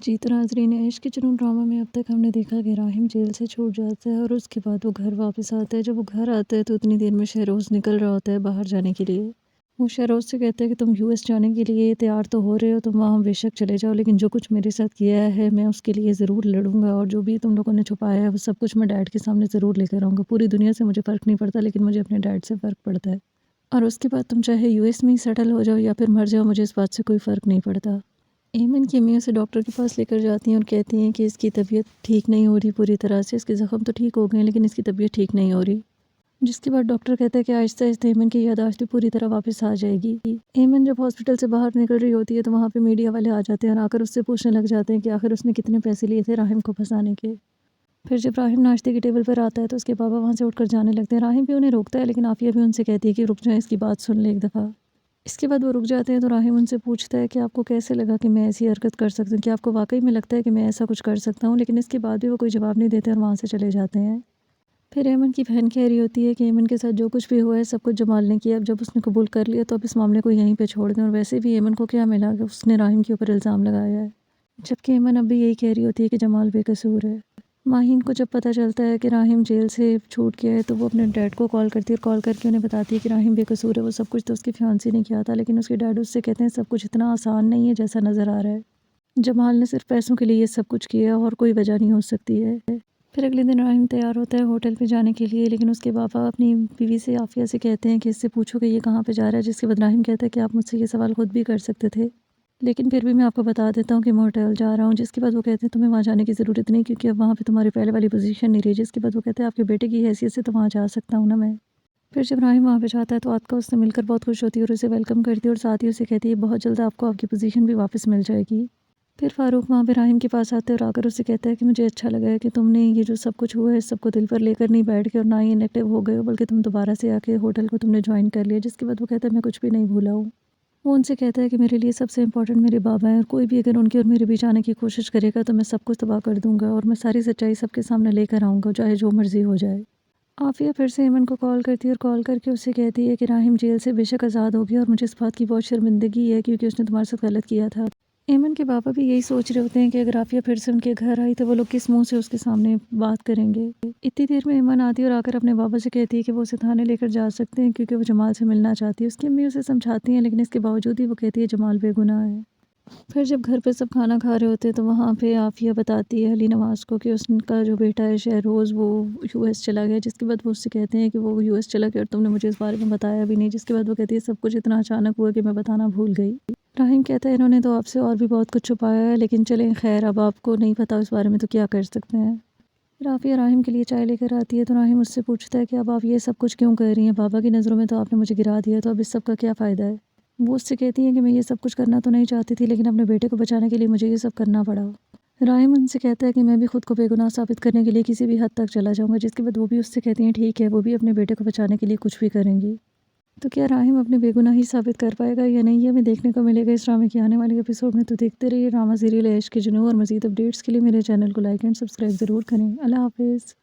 जी तो नाज़रीन, इश्क के जुनून ड्रामा में अब तक हमने देखा कि राहिम जेल से छूट जाता है और उसके बाद वो घर वापस आता है। जब वो घर आता है तो उतनी देर में शहरोज़ निकल रहा होता है बाहर जाने के लिए। वो शहरोज़ से कहता है कि तुम यूएस जाने के लिए तैयार तो हो रहे हो, तुम वहाँ बेशक चले जाओ, लेकिन जो कुछ मेरे साथ किया है मैं उसके लिए ज़रूर लड़ूंगा, और जो भी तुम लोगों ने छुपाया है वो सब कुछ मैं डैड के सामने ज़रूर लेकर आऊँगा। पूरी दुनिया से मुझे फ़र्क नहीं पड़ता, लेकिन मुझे अपने डैड से फ़र्क पड़ता है। और उसके बाद तुम चाहे यूएस में ही सेटल हो जाओ या फिर मर जाओ, मुझे इस बात से कोई फ़र्क नहीं पड़ता। एमन की अम्मी उसे डॉक्टर के पास लेकर जाती हैं और कहती हैं कि इसकी तबीयत ठीक नहीं हो रही पूरी तरह से। इसके ज़ख्म तो ठीक हो गए हैं, लेकिन इसकी तबीयत ठीक नहीं हो रही। जिसके बाद डॉक्टर कहता है कि आहिस्ता आहिस्ता एमन की याददाश्त भी पूरी तरह वापस आ जाएगी। एमन जब हॉस्पिटल से बाहर निकल रही होती है तो वहाँ पे मीडिया वाले आ जाते हैं और आकर उससे पूछने लग जाते हैं कि आखिर उसने कितने पैसे लिए थे राहिम को फंसाने के। फिर जब राहिम नाश्ते की टेबल पर आता है तो उसके पापा वहाँ से उठकर जाने लगते हैं। राहिम भी उन्हें रोकता है, लेकिन आफिया भी उनसे कहती है कि रुक जाएं, इसकी बात सुन ले एक दफ़ा। इसके बाद वो रुक जाते हैं तो राहिम उनसे पूछता है कि आपको कैसे लगा कि मैं ऐसी हरकत कर सकता हूँ, कि आपको वाकई में लगता है कि मैं ऐसा कुछ कर सकता हूँ। लेकिन इसके बाद भी वो कोई जवाब नहीं देते और वहाँ से चले जाते हैं। फिर एमन की बहन कह रही होती है कि एमन के साथ जो कुछ भी हुआ है सब कुछ जमाल ने किया, अब जब उसने कबूल कर लिया तो अब इस मामले को यहीं पे छोड़ दें। और वैसे भी एमन को क्या मिला कि उसने राहिम के ऊपर इल्ज़ाम लगाया है, जबकि एमन अब भी यही कह रही होती है कि जमाल बेकसूर है। माहीन को जब पता चलता है कि राहिम जेल से छूट गया है तो वो अपने डैड को कॉल करती है और कॉल करके उन्हें बताती है कि राहिम बेकसूर है। वो सब कुछ तो उसकी फियांसी ने किया था, लेकिन उसके डैड उससे कहते हैं सब कुछ इतना आसान नहीं है जैसा नज़र आ रहा है। जमाल ने सिर्फ पैसों के लिए ये सब कुछ किया और कोई वजह नहीं हो सकती है। फिर अगले दिन राहिम तैयार होता है होटल पे जाने के लिए, लेकिन उसके पापा अपनी बीवी से आफिया से कहते हैं कि इससे पूछो कि ये कहाँ पे जा रहा है। जिसके बाद राहिम कहता है कि आप मुझसे ये सवाल खुद भी कर सकते थे, लेकिन फिर भी मैं आपको बता देता हूँ कि मैं होटल जा रहा हूँ। जिसके बाद वो कहते हैं तुम्हें वहाँ जाने की ज़रूरत नहीं, क्योंकि अब वहाँ पे तुम्हारी पहले वाली पोजीशन नहीं रही। जिसके बाद वो कहते हैं आपके बेटे की हैसियत से तो वहाँ जा सकता हूँ ना मैं। फिर जब राहिम वहाँ पे जाता है तो आतिका उससे मिलकर बहुत खुश होती है और उसे वेलकम करती है और साथ ही उसे कहती है बहुत जल्द आपको आपकी पोजीशन भी वापस मिल जाएगी। फिर फ़ारूक वहाँ पे राहिम के पास आता है और आकर उससे कहता है कि मुझे अच्छा लगा है कि तुमने ये जो सब कुछ हुआ है इस सबको दिल पर लेकर नहीं बैठ के और ना ही इनएक्टिव हो गए हो, बल्कि तुम दोबारा से आके होटल को तुमने ज्वाइन कर लिया। जिसके बाद वो कहता है मैं कुछ भी नहीं भूला हूँ। वो उनसे कहता है कि मेरे लिए सबसे इम्पोर्टेंट मेरे बाबा हैं, और कोई भी अगर उनकी और मेरे बीच आने की कोशिश करेगा तो मैं सब कुछ तबाह कर दूंगा और मैं सारी सच्चाई सबके सामने लेकर आऊँगा, चाहे जो मर्ज़ी हो जाए। आफिया फिर से एमन को कॉल करती है और कॉल करके उससे कहती है कि राहिम जेल से बेशक आज़ाद हो गया और मुझे इस बात की बहुत शर्मिंदगी है क्योंकि उसने तुम्हारे साथ गलत किया था। एमन के पापा भी यही सोच रहे होते हैं कि अगर आफिया फिर से उनके घर आई तो वो लोग किस मुंह से उसके सामने बात करेंगे। इतनी देर में एमन आती है और आकर अपने बाबा से कहती है कि वो उसे थाने लेकर जा सकते हैं क्योंकि वो जमाल से मिलना चाहती है। उसकी अम्मी उसे समझाती हैं, लेकिन इसके बावजूद ही वो कहती है जमाल बेगुनाह है। फिर जब घर पे सब खाना खा रहे होते हैं तो वहाँ पे आफिया बताती है अली नवाज़ को कि उसका जो बेटा है शहरोज़ वो यूएस चला गया। जिसके बाद वो उससे कहते हैं कि वो यूएस चला गया और तुमने मुझे इस बारे में बताया भी नहीं। जिसके बाद वो कहती है सब कुछ इतना अचानक हुआ कि मैं बताना भूल गई। राहिम कहता है इन्होंने तो आपसे और भी बहुत कुछ छुपाया है, लेकिन चलें खैर, अब आपको नहीं पता इस बारे में तो क्या कर सकते हैं। फिर आफिया राहिम के लिए चाय लेकर आती है तो राहिम उससे पूछता है कि अब आप ये सब कुछ क्यों कर रही हैं, बाबा की नज़रों में तो आपने मुझे गिरा दिया, तो अब इस सब का क्या फ़ायदा है। वो उससे कहती हैं कि मैं ये सब कुछ करना तो नहीं चाहती थी, लेकिन अपने बेटे को बचाने के लिए मुझे ये सब करना पड़ा। राहिम उनसे कहता है कि मैं भी खुद को बेगुनाह साबित करने के लिए किसी भी हद तक चला जाऊँगा। जिसके बाद वो भी उससे कहती हैं ठीक है, वो भी अपने बेटे को बचाने के लिए कुछ भी करेंगी। तो क्या राहिम अपनी बेगुनाही साबित कर पाएगा या नहीं, ये हमें देखने को मिलेगा इस ड्रामे के आने वाले एपिसोड में। तो देखते रहिए ड्रामा सीरियल इश्क के जुनून, और मज़ीद अपडेट्स के लिए मेरे चैनल को लाइक एंड सब्सक्राइब ज़रूर करें। अल्लाह हाफिज़।